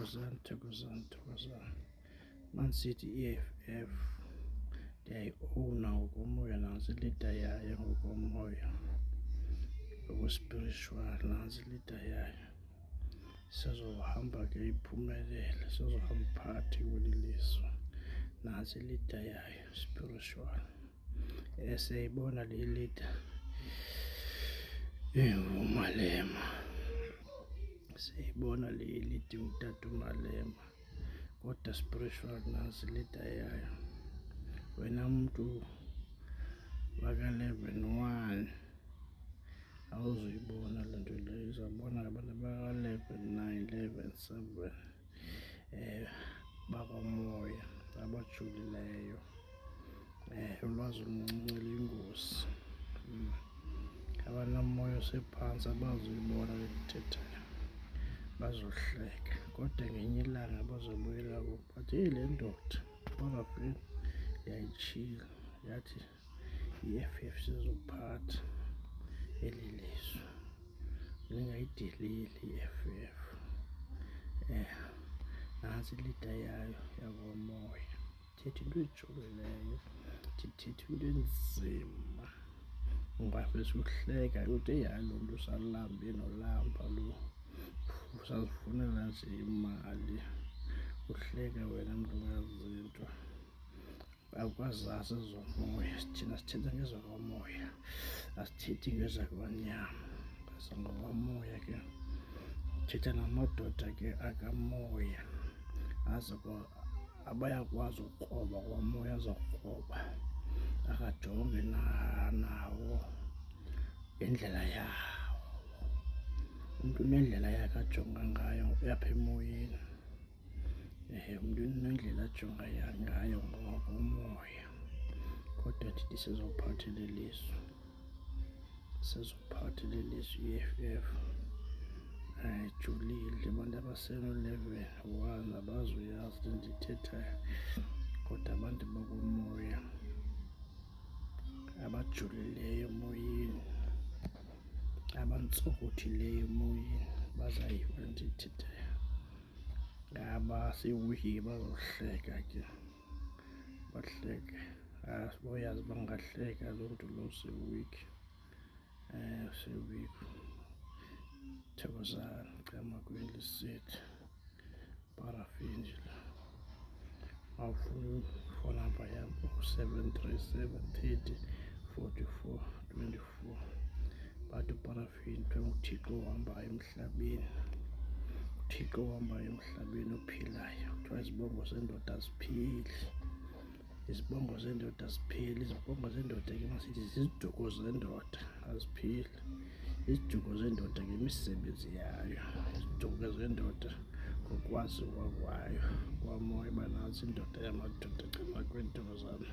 Thokozani. Man City EFF ndiyayi-owna ngokomoya, nantsi ilida yayo ngokomoya. Ngokwe-spiritual nantsi ilida yayo. Sizohamba ke iphumelele, sizohamba phakathi kweli lizwe. Nantsi ilida yayo spiritual. Siyayibona le lida inguMalema, siyayibona le lida ingutata uMalema, kodwa spiritual nantsi ilida yayo. Wena mntu waka-11-1 awuzuyibona le nto leyo, uzawubona abantu abaka-11-9, 11-7 bakomoya abajulileyo. Ulwazi oluncinci luyingozi. Abanomoya osephantsi abazuyibona le nto ndithethayo, bazohleka, kodwa ngenye ilanga bazobuyela kubo bathi, heyi le ndoda uParafini yayitshilo, yathi i-EFF sizophatha eli lizwe, ningayideleli i-EFF. Nantsi ilida yayo yakomoya. Ithetha into ejolileyo, ithetha into enzima. Ungavese uhleka uthi, heyi hayi lo mntu usalambe nolamba lo, usazifunela nje imali. Uhleka wena mntu ungazi nto, awukazazi ezomoya. Thina sithetha ngezakwamoya, asithethi ngezakwanyama. Ngokwamoya ke thetha namadoda ke akamoya, abayakwazi ukroba kwamoya, azawukroba akajonge nawo ngendlela yawo. Umntu unendlela yakhe ajonga ngayo apha emoyeni, umntu unendlela ajonga ngayo ngokomoya. Kodwa thithi sizophatha eli lizwe, sizophatha eli lizwe i-EFF. Ijulile, abantu abaseno-11-1 abazuyazi le nto ndiyithethayo, kodwa abantu bakomoya abajulileyo emoyeni, abantsokothileyo emoyeni bazayiva le nto ndiyithethayo. Abasee-weak bazohleka ke, bahleke. Boyazi bangahleka loo mntu lo use-weak, use-weak. Thokozani, Camaguye Lissethu, Parafini nje lo. Mawufuna ifowuni namba yam 0737 30 44 24. Bathi uParafini phaa nguThixo ohambayo emhlabeni, uThixo ohambayo emhlabeni ophilayo. Kuthiwa izibongo zendoda azipheli, izibongo zendoda azipheli. Izibongo zendoda ke masithi ziziduko zendoda, azipheli. Iziduko zendoda ngemisebenzi yayo, iziduko zendoda ngokwaziwa kwayo kwamoya. Uba nantsi indoda yamadoda, Camaguye Thokozani.